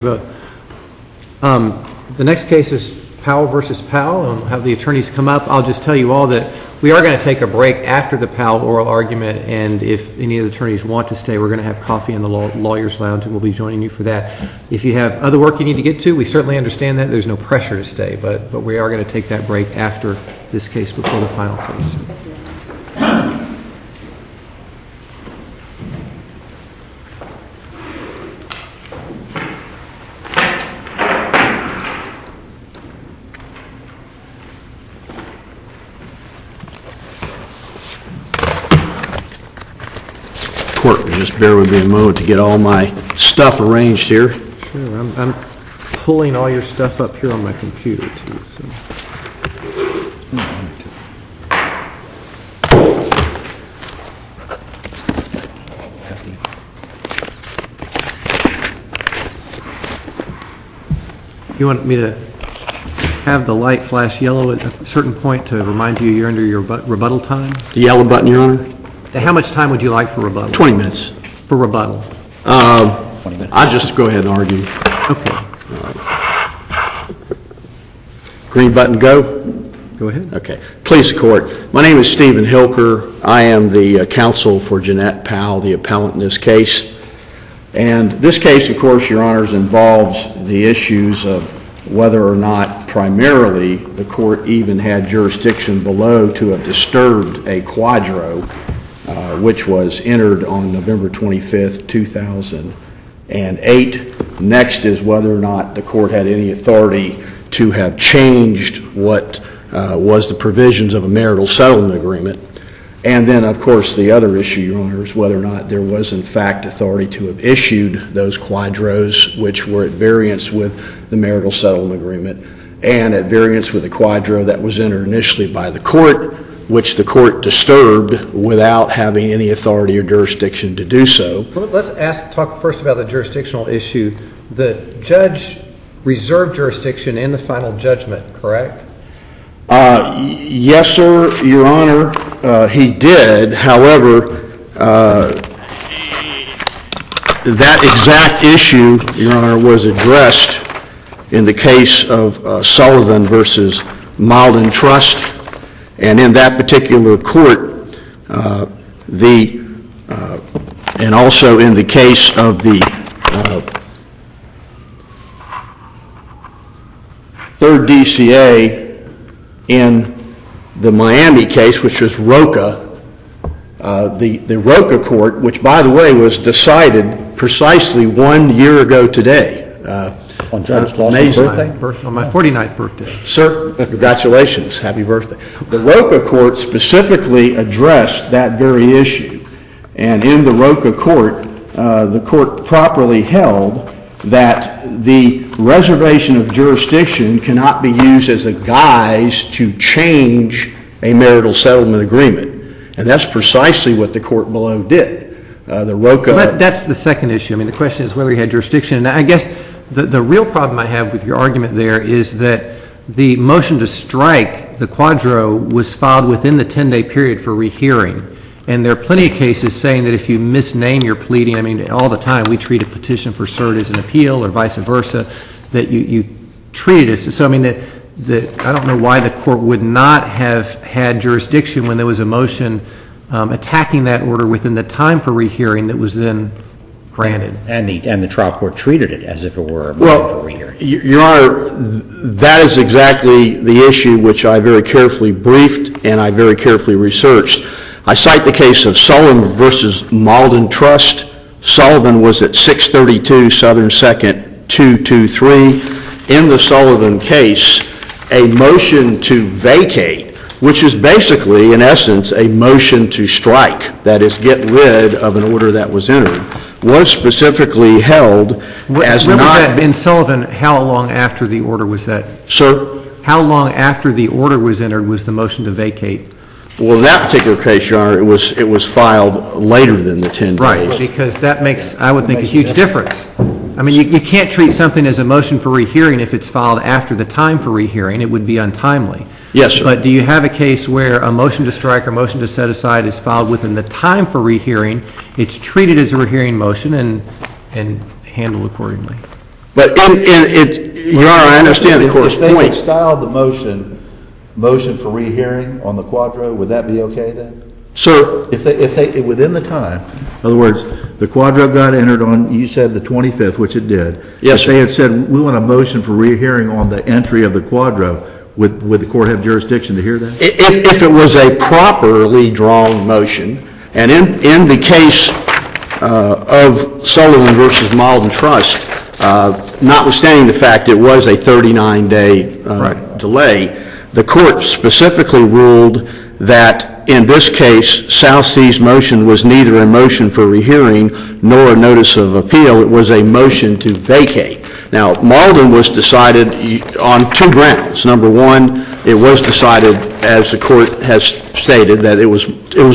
The next case is Powell versus Powell. I'll have the attorneys come up. I'll just tell you all that we are going to take a break after the Powell oral argument, and if any of the attorneys want to stay, we're going to have coffee in the lawyer's lounge, and we'll be joining you for that. If you have other work you need to get to, we certainly understand that. There's no pressure to stay, but we are going to take that break after this case before the final case. Court, just bear with me a moment to get all my stuff arranged here. Sure, I'm pulling all your stuff up here on my computer too. So. You want me to have the light flash yellow at a certain point to remind you you're under your rebuttal time? The yellow button, Your Honor? How much time would you like for rebuttal? 20 minutes. For rebuttal? 20 minutes. I'll just go ahead and argue. Okay. Green button, go? Go ahead. Okay. Please, the court. My name is Stephen Hilker. I am the counsel for Jeanette Powell, the appellant in this case. And this case, of course, Your Honors, involves the issues of whether or not primarily the court even had jurisdiction below to have disturbed a quadro, which was entered on November 25th, 2008. Next is whether or not the court had any authority to have changed what was the provisions of a marital settlement agreement. And then, of course, the other issue, Your Honor, is whether or not there was, in fact, authority to have issued those quadros, which were at variance with the marital settlement agreement and at variance with the quadro that was entered initially by the court, which the court disturbed without having any authority or jurisdiction to do so. Well, let's talk first about the jurisdictional issue. The judge reserved jurisdiction in the final judgment, correct? Yes, sir, Your Honor, he did. However, that exact issue, Your Honor, was addressed in the case of Sullivan versus Malden Trust. And in that particular court, and also in the case of the third DCA in the Miami case, which was Roca, the Roca court, which, by the way, was decided precisely 1 year ago today. On Judge Lawson's birthday? On my 49th birthday. Sir, congratulations. Happy birthday. The Roca court specifically addressed that very issue. And in the Roca court, the court properly held that the reservation of jurisdiction cannot be used as a guise to change a marital settlement agreement. And that's precisely what the court below did. The Roca... Well, that's the second issue. I mean, the question is whether he had jurisdiction. And I guess the real problem I have with your argument there is that the motion to strike the quadro was filed within the 10-day period for rehearing. And there are plenty of cases saying that if you misname your pleading, I mean, all the time we treat a petition for cert as an appeal or vice versa, that you treat it as. So, I mean, I don't know why the court would not have had jurisdiction when there was a motion attacking that order within the time for rehearing that was then granted. And the trial court treated it as if it were a motion for rehearing. Your Honor, that is exactly the issue which I very carefully briefed and I very carefully researched. I cite the case of Sullivan versus Malden Trust. Sullivan was at 632 Southern 2nd 223. In the Sullivan case, a motion to vacate, which is basically, in essence, a motion to strike, that is, get rid of an order that was entered, was specifically held as not... In Sullivan, how long after the order was that? Sir? How long after the order was entered was the motion to vacate? Well, in that particular case, Your Honor, it was filed later than the 10 days. Right, because that makes, I would think, a huge difference. I mean, you can't treat something as a motion for rehearing if it's filed after the time for rehearing. It would be untimely. Yes, sir. But do you have a case where a motion to strike or motion to set aside is filed within the time for rehearing, it's treated as a rehearing motion and handled accordingly? But Your Honor, I understand the court's If they point. had styled the motion for rehearing on the quadro, would that be okay then? Sir, If they, within the time, in other words, the quadro got entered on, you said the 25th, which it did. Yes, If they had said, we want a motion for rehearing on the entry of the quadro, would the court have jurisdiction to hear that? if it was a properly drawn motion, and in the case of Sullivan versus Malden Trust, notwithstanding the fact it was a 39-day delay, the court specifically ruled that in this case, South Sea's motion was neither a motion for rehearing nor a notice of appeal. It was a motion to vacate. Now, Malden was decided on two grounds. Number one, it was decided, as the court has stated, that it was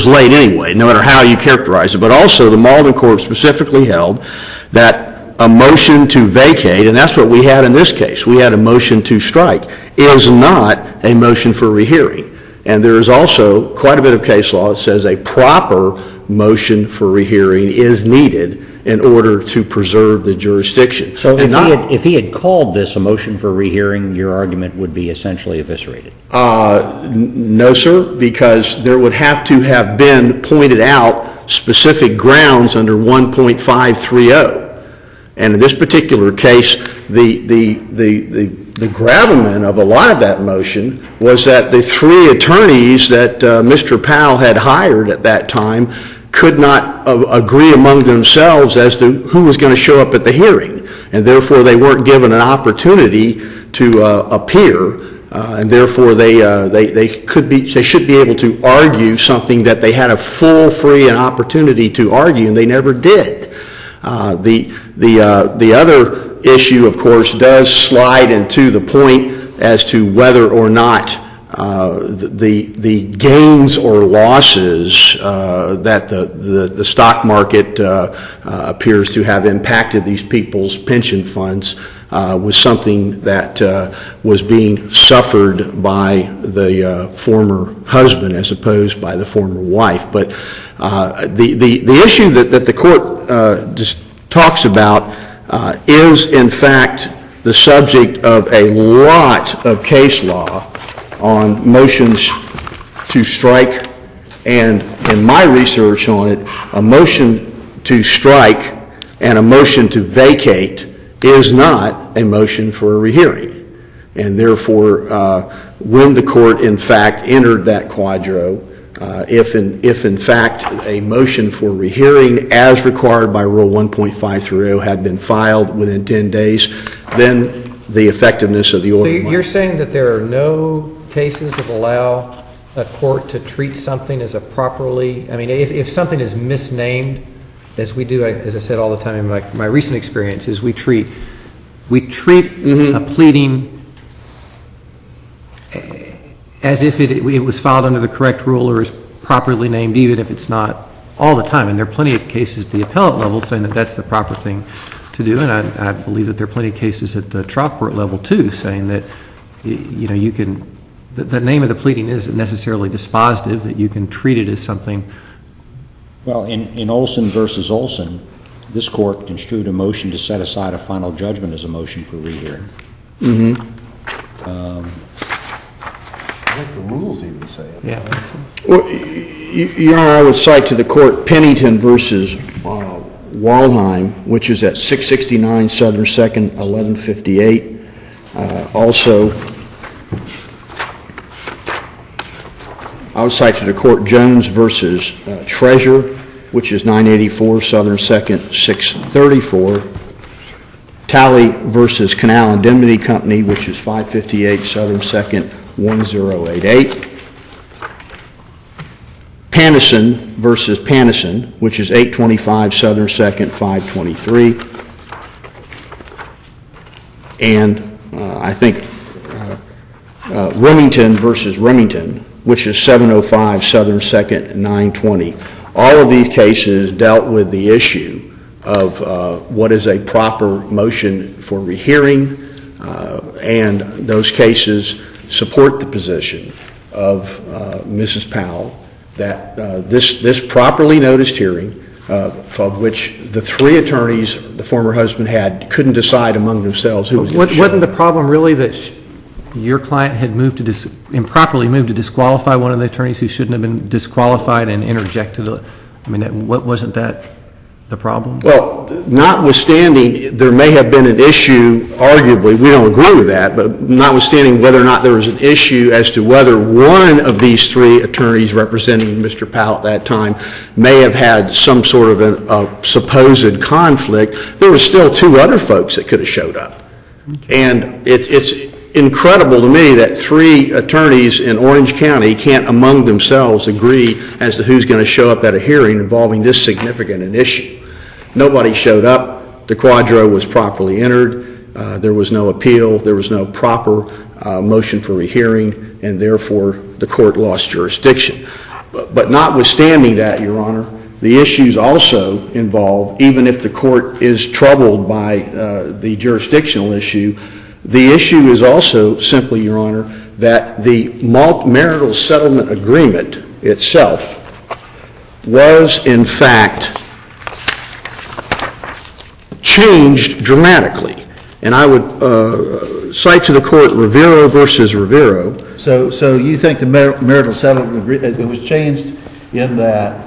late anyway, no matter how you characterize it. But also, the Malden court specifically held that a motion to vacate, and that's what we had in this case, we had a motion to strike, is not a motion for rehearing. And there is also quite a bit of case law that says a proper motion for rehearing is needed in order to preserve the jurisdiction. So if he had called this a motion for rehearing, your argument would be essentially eviscerated? No, sir, because there would have to have been pointed out specific grounds under 1.530. And in this particular case, the gravamen of a lot of that motion was that the three attorneys that Mr. Powell had hired at that time could not agree among themselves as to who was going to show up at the hearing, and therefore they weren't given an opportunity to appear, and therefore they should be able to argue something that they had a full, free, and opportunity to argue, and they never did. The other issue, of course, does slide into the point as to whether or not the gains or losses that the stock market appears to have impacted these people's pension funds was something that was being suffered by the former husband as opposed by the former wife. But the issue that the court just talks about is, in fact, the subject of a lot of case law on motions to strike, and in my research on it, a motion to strike and a motion to vacate is not a motion for a rehearing. And therefore, when the court, in fact, entered that quadro, if in fact a motion for rehearing as required by Rule 1.530 had been filed within 10 days, then the effectiveness of the order. So you're saying that there are no cases that allow a court to treat something as a properly, I mean, if something is misnamed, as we do, as I said all the time in my recent experience, is we treat a pleading as if it was filed under the correct rule or is properly named, even if it's not all the time. And there are plenty of cases at the appellate level saying that that's the proper thing to do, and I believe that there are plenty of cases at the trial court level too saying that, you know, you can, the name of the pleading isn't necessarily dispositive, that you can treat it as something. Well, in Olson versus Olson, this court construed a motion to set aside a final judgment as a motion for rehearing. I think the rules even say it. Yeah. Well, Your Honor, I would cite to the court Pennington versus Waldheim, which is at 669 Southern 2nd, 1158. Also, I would cite to the court Jones versus Treasure, which is 984 Southern 2nd, 634. Talley versus Canal Indemnity Company, which is 558 Southern 2nd, 1088. Panison versus Panison, which is 825 Southern 2nd, 523. And I think Remington versus Remington, which is 705 Southern 2nd, 920. All of these cases dealt with the issue of what is a proper motion for rehearing, and those cases support the position of Mrs. Powell that this properly noticed hearing of which the three attorneys the former husband had couldn't decide among themselves who was going to show Wasn't the problem really that your client had improperly moved to disqualify one of the attorneys who shouldn't have been disqualified and interjected? I mean, wasn't that the problem? Well, notwithstanding, there may have been an issue, arguably, we don't agree with that, but notwithstanding whether or not there was an issue as to whether one of these three attorneys representing Mr. Powell at that time may have had some sort of a supposed conflict, there were still two other folks that could have showed up. Okay. And it's incredible to me that three attorneys in Orange County can't among themselves agree as to who's going to show up at a hearing involving this significant an issue. Nobody showed up. The quadro was properly entered. There was no appeal. There was no proper motion for rehearing, and therefore the court lost jurisdiction. But notwithstanding that, Your Honor, the issues also involve, even if the court is troubled by the jurisdictional issue, the issue is also simply, Your Honor, that the marital settlement agreement itself was, in fact, changed dramatically. And I would cite to the court Rivero versus Rivero. So you think the marital settlement agreement, it was changed in that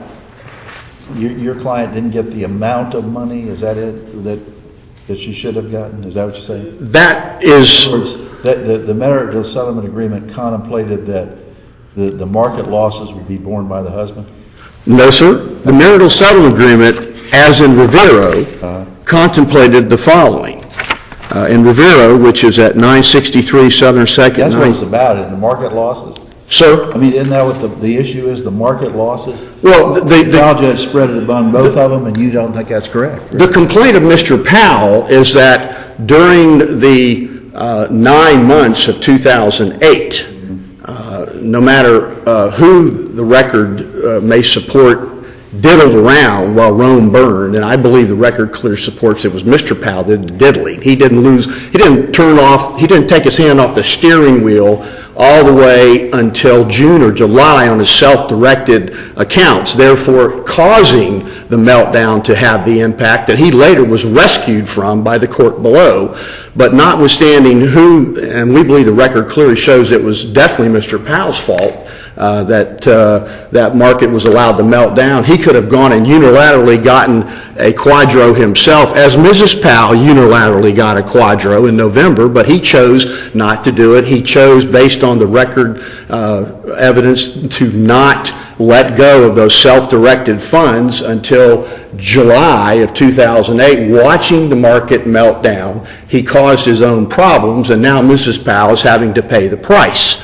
your client didn't get the amount of money? Is that it? That she should have gotten? Is that what you're saying? That is... The marital settlement agreement contemplated that the market losses would be borne by the husband? No, sir. The marital settlement agreement, as in Rivero, contemplated the following. In Rivero, which is at 963 Southern 2nd... That's what it's about, the market losses? Sir? I mean, isn't that what the issue is, the market losses? Well, the trial judge spread it among both of them, and you don't think that's correct? Right? The complaint of Mr. Powell is that during the 9 months of 2008, no matter who the record may support, diddled around while Rome burned, and I believe the record clearly supports it was Mr. Powell that did diddling. He didn't take his hand off the steering wheel all the way until June or July on his self-directed accounts, therefore causing the meltdown to have the impact that he later was rescued from by the court below. But notwithstanding who, and we believe the record clearly shows it was definitely Mr. Powell's fault, that market was allowed to melt down. He could have gone and unilaterally gotten a quadro himself, as Mrs. Powell unilaterally got a quadro in November, but he chose not to do it. He chose, based on the record evidence, to not let go of those self-directed funds until July of 2008, watching the market melt down. He caused his own problems, and now Mrs. Powell is having to pay the price.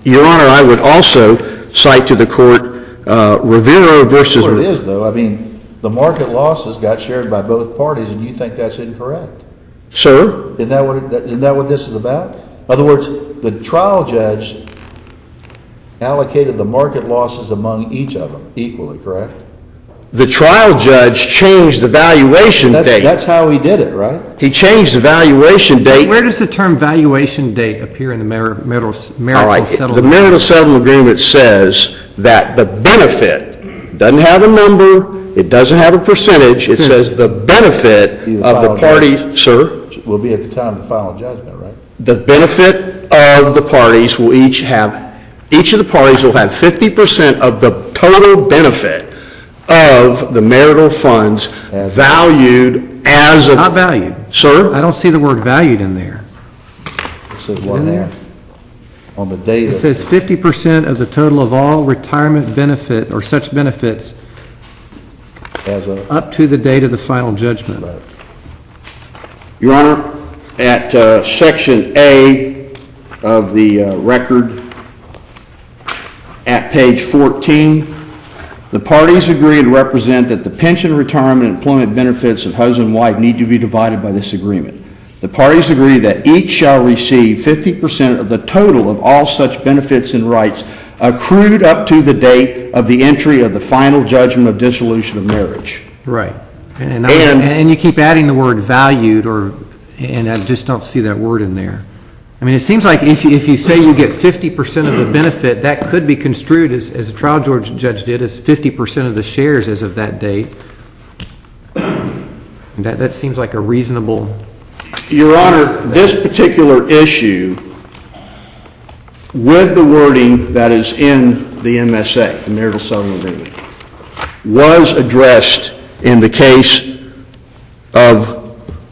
Your Honor, I would also cite to the court Rivero versus... What it is, though, I mean, the market losses got shared by both parties, and you think that's incorrect? Sir? Isn't that what this is about? In other words, the trial judge allocated the market losses among each of them equally, correct? The trial judge changed the valuation date. That's how he did it, right? He changed the valuation date. Where does the term valuation date appear in the marital settlement? The marital settlement agreement says that the benefit doesn't have a number, it doesn't have a percentage, it says the benefit of the parties, sir? Will be at the time of the final judgment, right? The benefit of the parties will each of the parties will have 50% of the total benefit of the marital funds valued as of... Not valued. Sir? I don't see the word valued in there. It says what now? On the date it says 50% of the total of all retirement benefit or such benefits up to the date of the final judgment. Right. Your Honor, at Section A of the record, at page 14, the parties agree to represent that the pension, retirement, and employment benefits of husband and wife need to be divided by this agreement. The parties agree that each shall receive 50% of the total of all such benefits and rights accrued up to the date of the entry of the final judgment of dissolution of marriage. Right. And you keep adding the word valued, and I just don't see that word in there. I mean, it seems like if you say you get 50% of the benefit, that could be construed as a trial judge did, as 50% of the shares as of that date. And that seems like a reasonable... Your Honor, this particular issue, with the wording that is in the MSA, the marital settlement agreement, was addressed in the case of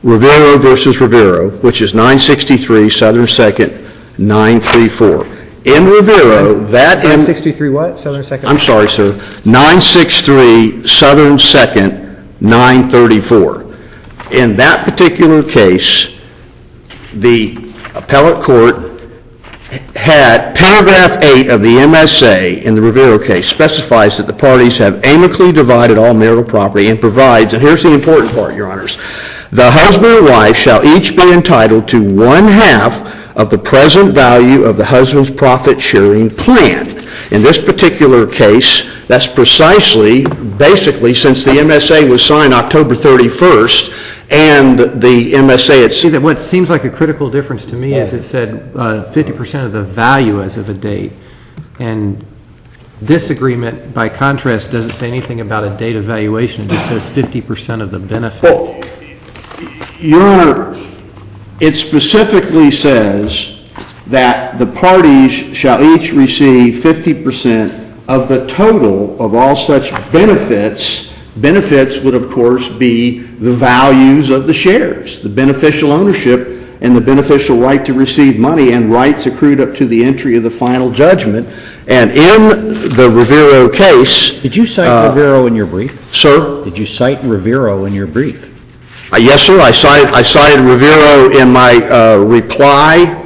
Rivero versus Rivero, which is 963 Southern 2nd 934. In Rivero, that... 963 what? Southern 2nd? I'm sorry, sir. 963 Southern 2nd 934. In that particular case, the appellate court had paragraph 8 of the MSA in the Rivero case specifies that the parties have amicably divided all marital property and provides, and here's the important part, Your Honors, the husband and wife shall each be entitled to 1/2 of the present value of the husband's profit-sharing plan. In this particular case, that's precisely, basically, since the MSA was signed October 31st, and the MSA itself... See, that what seems like a critical difference to me is it said 50% of the value as of a date, and this agreement, by contrast, doesn't say anything about a date of valuation. It just says 50% of the benefit. Well, Your Honor, it specifically says that the parties shall each receive 50% of the total of all such benefits. Benefits would, of course, be the values of the shares, the beneficial ownership and the beneficial right to receive money and rights accrued up to the entry of the final judgment. And in the Rivero case... Did you cite Rivero in your brief? Sir? Did you cite Rivero in your brief? Yes, sir. I cited Rivero in my reply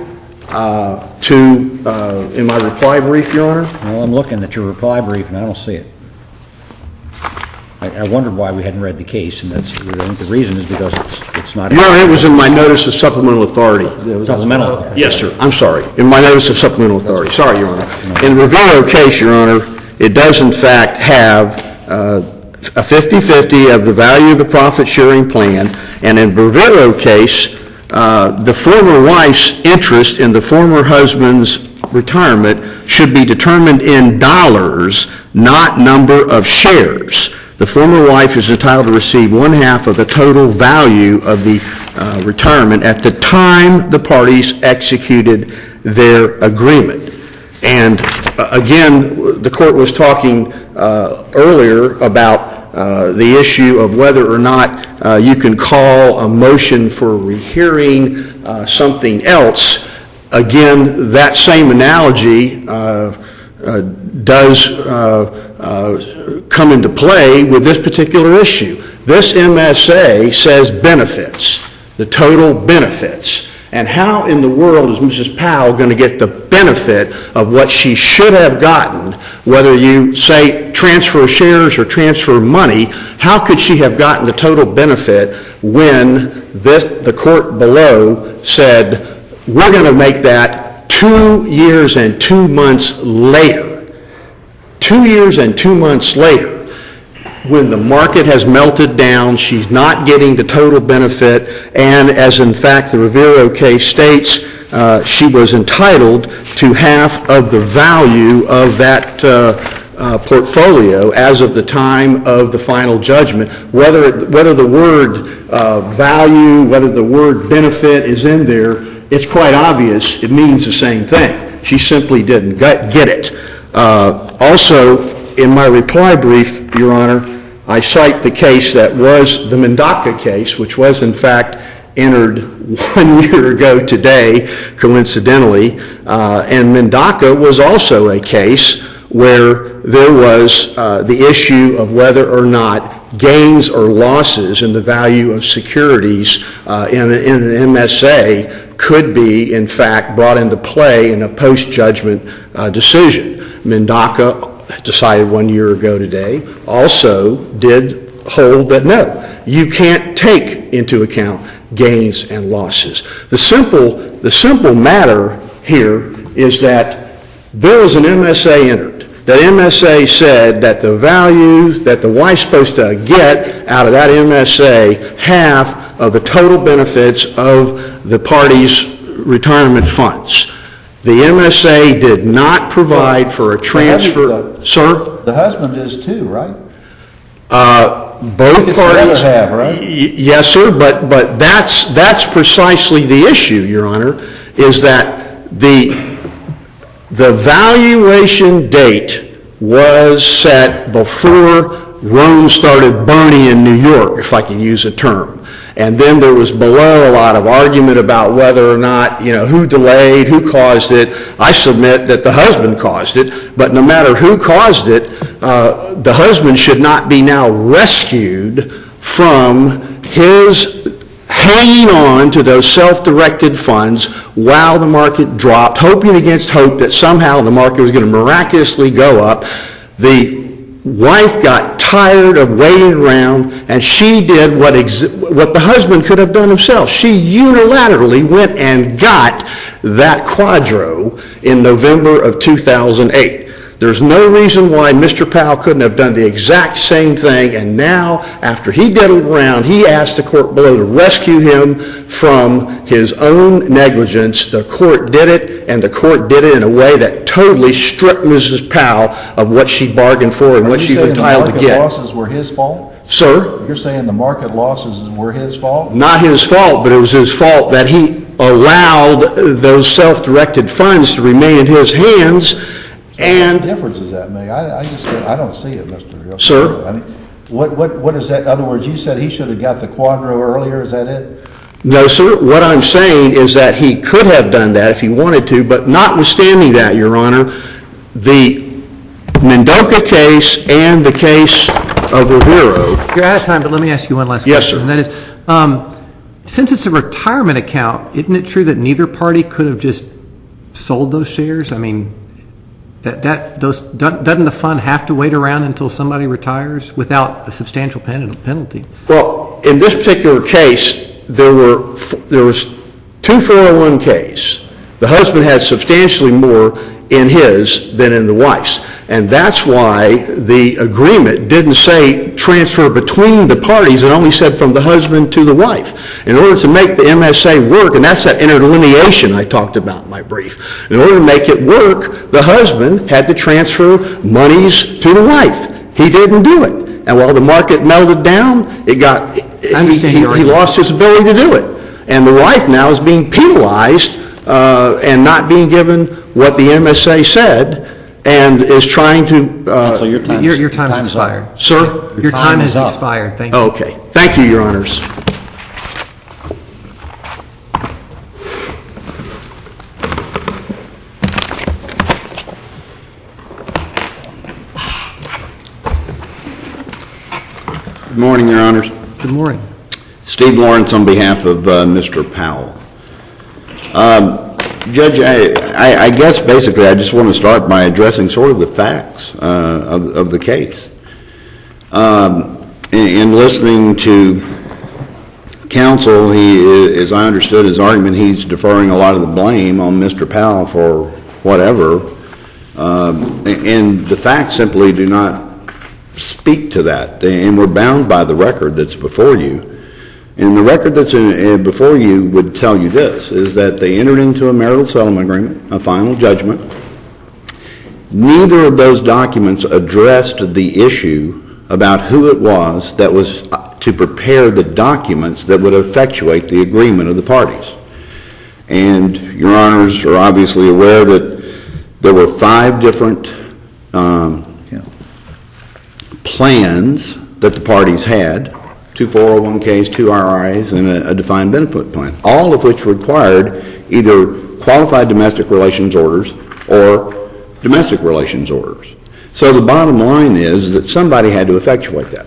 in my reply brief, Your Honor. Well, I'm looking at your reply brief and I don't see it. I wondered why we hadn't read the case, and I think the reason is because it's not... Your Honor, it was in my notice of supplemental authority. Supplemental authority. Yes, sir. I'm sorry. In my notice of supplemental authority. Sorry, Your Honor. In the Rivero case, Your Honor, it does in fact have a 50-50 of the value of the profit-sharing plan, and in the Rivero case, the former wife's interest in the former husband's retirement should be determined in dollars, not number of shares. The former wife is entitled to receive 1/2 of the total value of the retirement at the time the parties executed their agreement. And again, the court was talking earlier about the issue of whether or not you can call a motion for rehearing something else. Again, that same analogy does come into play with this particular issue. This MSA says benefits, the total benefits. And how in the world is Mrs. Powell going to get the benefit of what she should have gotten, whether you say transfer shares or transfer money? How could she have gotten the total benefit when the court below said, we're going to make that 2 years and 2 months later? 2 years and 2 months later, when the market has melted down, she's not getting the total benefit, and as in fact the Rivero case states, she was entitled to 1/2 of the value of that portfolio as of the time of the final judgment. Whether the word value, whether the word benefit is in there, it's quite obvious it means the same thing. She simply didn't get it. Also, in my reply brief, Your Honor, I cite the case that was the Mendoca case, which was in fact entered 1 year ago today, coincidentally, and Mendoca was also a case where there was the issue of whether or not gains or losses in the value of securities in an MSA could be, in fact, brought into play in a post-judgment decision. Mendoca, decided 1 year ago today, also did hold that no, you can't take into account gains and losses. The simple matter here is that there was an MSA entered. That MSA said that the value that the wife's supposed to get out of that MSA, 1/2 of the total benefits of the parties retirement funds. The MSA did not provide for a transfer. Sir? The husband is too, right? Both It's the other parties. half, right? Yes, sir, but that's precisely the issue, Your Honor, is that the valuation date was set before Rome started burning in New York, if I can use a term. And then there was below a lot of argument about whether or not, who delayed, who caused it. I submit that the husband caused it, but no matter who caused it, the husband should not be now rescued from his hanging on to those self-directed funds while the market dropped, hoping against hope that somehow the market was going to miraculously go up. The wife got tired of waiting around, and she did what the husband could have done himself. She unilaterally went and got that quadro in November of 2008. There's no reason why Mr. Powell couldn't have done the exact same thing, and now, after he diddled around, he asked the court below to rescue him from his own negligence. The court did it, and the court did it in a way that totally stripped Mrs. Powell of what she bargained for and what she was entitled to get. Are you saying the market losses were his fault? Sir? You're saying the market losses were his fault? Not his fault, but it was his fault that he allowed those self-directed funds to remain in his hands. And what difference does that make? I don't see it, Mr. Sir? I mean, what is that? In other words, you said he should have got the quadro earlier. Is that it? No, sir. What I'm saying is that he could have done that if he wanted to, but notwithstanding that, Your Honor, the Mendoza case and the case of Rivero. You're out of time, but let me ask you one last question. Yes, sir. And that is, since it's a retirement account, isn't it true that neither party could have just sold those shares? I mean, doesn't the fund have to wait around until somebody retires without a substantial penalty? Well, in this particular case, there was two 401ks. The husband had substantially more in his than in the wife's. And that's why the agreement didn't say transfer between the parties. It only said from the husband to the wife. In order to make the MSA work, and that's that interlineation I talked about in my brief. In order to make it work, the husband had to transfer monies to the wife. He didn't do it. And while the market melted down, he lost his ability to do it. And the wife now is being penalized and not being given what the MSA said, and is trying to... So your time's expired. up. Sir? Your time has up. expired. Thank you. Okay. Thank you, Your Honors. Good morning, Your Honors. Good morning. Steve Lawrence on behalf of Mr. Powell. Judge, I guess basically I just want to start by addressing sort of the facts of the case. In listening to counsel, as I understood his argument, he's deferring a lot of the blame on Mr. Powell for whatever, and the facts simply do not speak to that, and we're bound by the record that's before you. And the record that's before you would tell you this, is that they entered into a marital settlement agreement, a final judgment. Neither of those documents addressed the issue about who it was that was to prepare the documents that would effectuate the agreement of the parties. And Your Honors are obviously aware that there were 5 different plans that the parties had. 2 401ks, 2 RRAs, and a defined benefit plan, all of which required either qualified domestic relations orders or domestic relations orders. So the bottom line is that somebody had to effectuate that.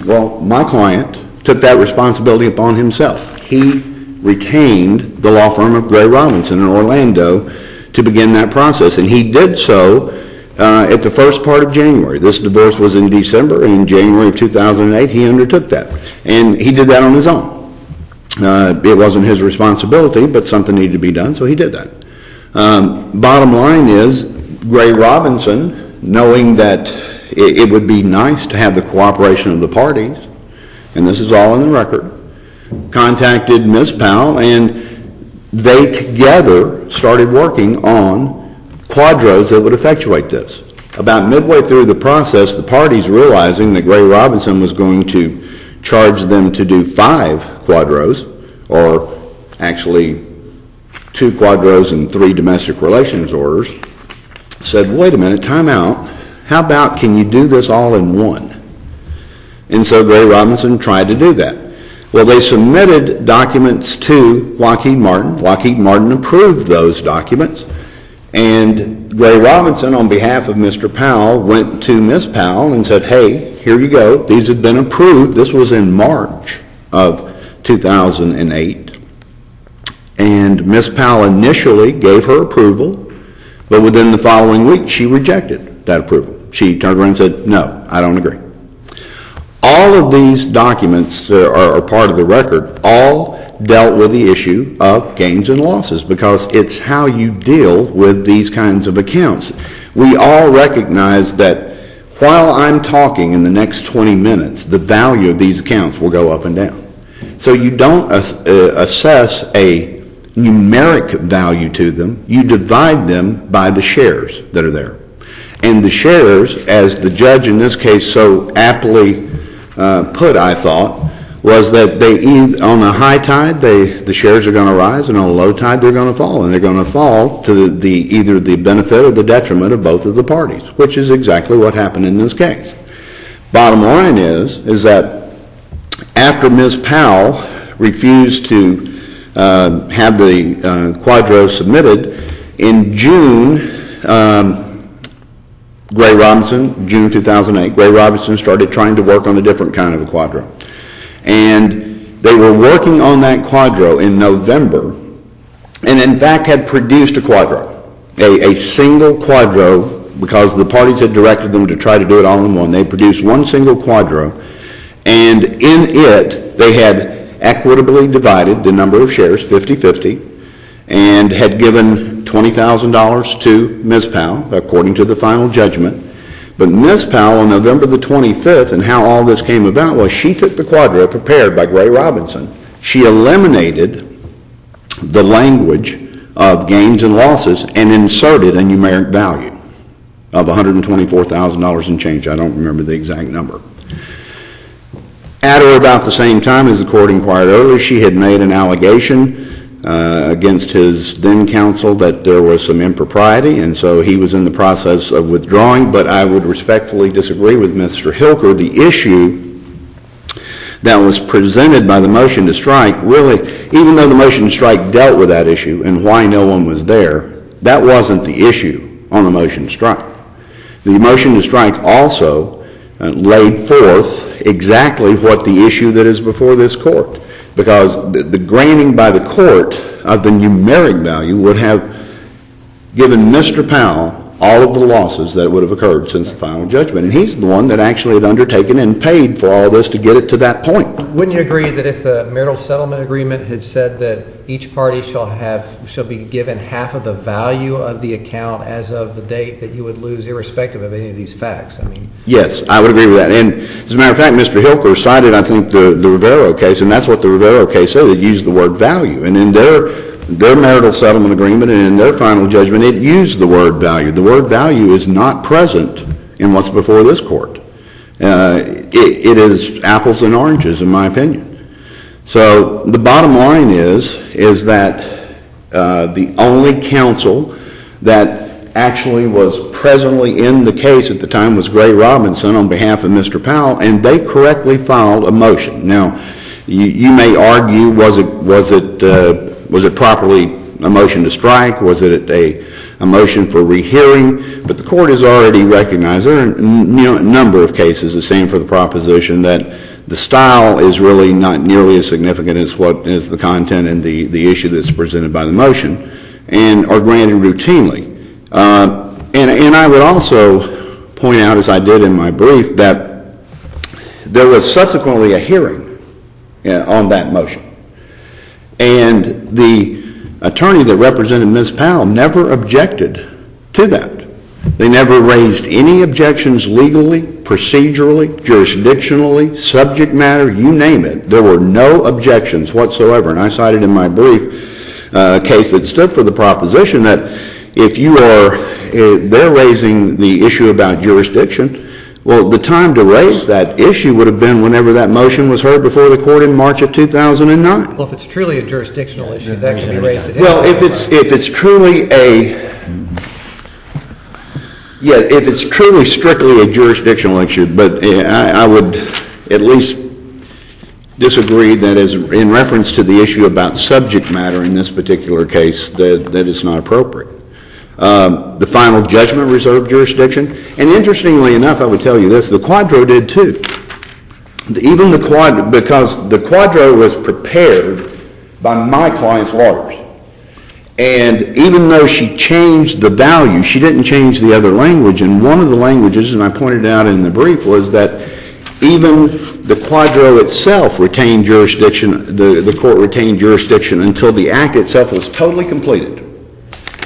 Well, my client took that responsibility upon himself. He retained the law firm of Gray Robinson in Orlando to begin that process, and he did so at the first part of January. This divorce was in December, and in January of 2008, he undertook that. And he did that on his own. It wasn't his responsibility, but something needed to be done, so he did that. Bottom line is, Gray Robinson, knowing that it would be nice to have the cooperation of the parties, and this is all in the record, contacted Ms. Powell and they together started working on quadros that would effectuate this. About midway through the process, the parties, realizing that Gray Robinson was going to charge them to do 5 quadros, or actually 2 quadros and 3 domestic relations orders, said, wait a minute, time out. How about, can you do this all in one? And so Gray Robinson tried to do that. Well, they submitted documents to Lockheed Martin. Lockheed Martin approved those documents. And Gray Robinson, on behalf of Mr. Powell, went to Ms. Powell and said, hey, here you go. These have been approved. This was in March of 2008. And Ms. Powell initially gave her approval, but within the following week, she rejected that approval. She turned around and said, no, I don't agree. All of these documents are part of the record, all dealt with the issue of gains and losses, because it's how you deal with these kinds of accounts. We all recognize that while I'm talking in the next 20 minutes, the value of these accounts will go up and down. So you don't assess a numeric value to them. You divide them by the shares that are there. And the shares, as the judge in this case so aptly put, I thought, was that on a high tide, the shares are going to rise, and on a low tide, they're going to fall. And they're going to fall to either the benefit or the detriment of both of the parties, which is exactly what happened in this case. Bottom line is that after Ms. Powell refused to have the quadro submitted, in June, June 2008, Gray Robinson started trying to work on a different kind of a quadro. And they were working on that quadro in November, and in fact had produced a quadro, a single quadro, because the parties had directed them to try to do it all in one. They produced one single quadro, and in it they had equitably divided the number of shares, 50-50, and had given $20,000 to Ms. Powell, according to the final judgment. But Ms. Powell, on November the 25th, and how all this came about was she took the quadro prepared by Gray Robinson. She eliminated the language of gains and losses and inserted a numeric value of $124,000 and change. I don't remember the exact number. At or about the same time, as the court inquired earlier, she had made an allegation against his then counsel that there was some impropriety, and so he was in the process of withdrawing. But I would respectfully disagree with Mr. Hilker. The issue that was presented by the motion to strike, really, even though the motion to strike dealt with that issue and why no one was there, that wasn't the issue on the motion to strike. The motion to strike also laid forth exactly what the issue that is before this court, because the granting by the court of the numeric value would have given Mr. Powell all of the losses that would have occurred since the final judgment. And he's the one that actually had undertaken and paid for all this to get it to that point. Wouldn't you agree that if the marital settlement agreement had said that each party shall be given half of the value of the account as of the date, that you would lose irrespective of any of these facts? I mean, yes, I would agree with that. And as a matter of fact, Mr. Hilker cited, I think, the Rivero case, and that's what the Rivero case said. It used the word value. And in their marital settlement agreement and in their final judgment, it used the word value. The word value is not present in what's before this court. It is apples and oranges, in my opinion. So the bottom line is that the only counsel that actually was presently in the case at the time was Gray Robinson on behalf of Mr. Powell, and they correctly filed a motion. Now, you may argue, was it properly a motion to strike? Was it a motion for rehearing? But the court has already recognized there are a number of cases that stand for the proposition that the style is really not nearly as significant as what is the content and the issue that's presented by the motion, and are granted routinely. And I would also point out, as I did in my brief, that there was subsequently a hearing on that motion. And the attorney that represented Ms. Powell never objected to that. They never raised any objections legally, procedurally, jurisdictionally, subject matter, you name it. There were no objections whatsoever. And I cited in my brief case that stood for the proposition that if you are, they're raising the issue about jurisdiction, well, the time to raise that issue would have been whenever that motion was heard before the court in March of 2009. Well, if it's truly a jurisdictional issue, that can be raised at any Well, time. if it's truly if it's truly strictly a jurisdictional issue, but I would at least disagree that as in reference to the issue about subject matter in this particular case, that it's not appropriate. The final judgment reserved jurisdiction, and interestingly enough, I would tell you this, the Quadro did too. Even the Quadro, because the Quadro was prepared by my client's lawyers. And even though she changed the value, she didn't change the other language. And one of the languages, and I pointed out in the brief, was that even the Quadro itself retained jurisdiction, the court retained jurisdiction until the act itself was totally completed.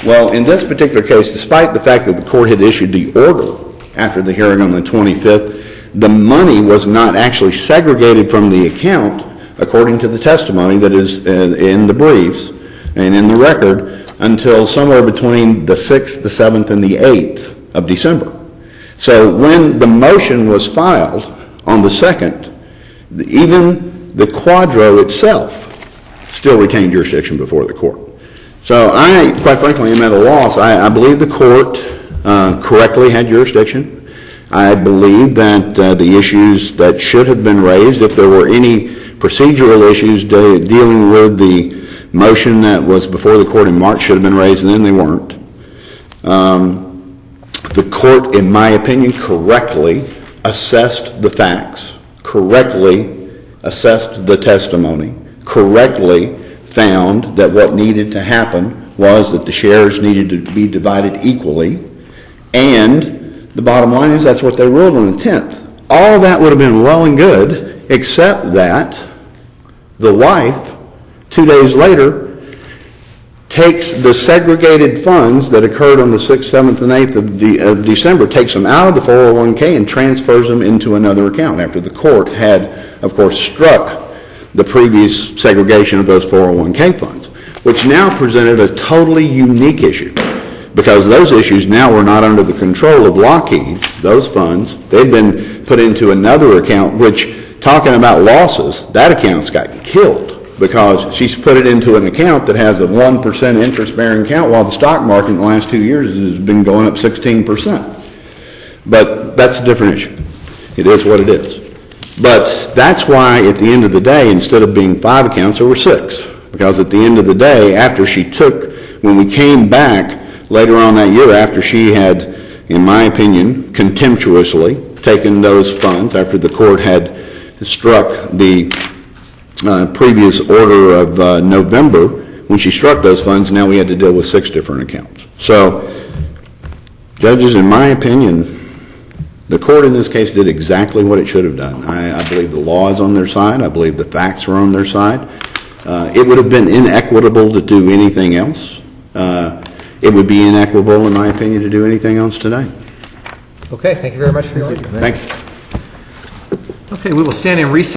Well, in this particular case, despite the fact that the court had issued the order after the hearing on the 25th, the money was not actually segregated from the account, according to the testimony that is in the briefs and in the record, until somewhere between the 6th, the 7th, and the 8th of December. So when the motion was filed on the 2nd, even the Quadro itself still retained jurisdiction before the court. So I, quite frankly, am at a loss. I believe the court correctly had jurisdiction. I believe that the issues that should have been raised, if there were any procedural issues dealing with the motion that was before the court in March, should have been raised, and then they weren't. The court, in my opinion, correctly assessed the facts, correctly assessed the testimony, correctly found that what needed to happen was that the shares needed to be divided equally, and the bottom line is that's what they ruled on the 10th. All that would have been well and good, except that the wife, 2 days later, takes the segregated funds that occurred on the 6th, 7th, and 8th of December, takes them out of the 401k and transfers them into another account after the court had, of course, struck the previous segregation of those 401k funds, which now presented a totally unique issue because those issues now were not under the control of Lockheed. Those funds, they'd been put into another account, which, talking about losses, that account's got killed because she's put it into an account that has a 1% interest-bearing account while the stock market in the last 2 years has been going up 16%. But that's a different issue. It is what it is. But that's why at the end of the day, instead of being 5 accounts, there were 6. Because at the end of the day, after she took, when we came back later on that year, after she had, in my opinion, contemptuously taken those funds, after the court had struck the previous order of November, when she struck those funds, now we had to deal with 6 different accounts. So, judges, in my opinion, the court in this case did exactly what it should have done. I believe the law is on their side. I believe the facts are on their side. It would have been inequitable to do anything else. It would be inequitable, in my opinion, to do anything else today. Okay, thank you very much for your argument. Thank you. Okay, we will stand in recess.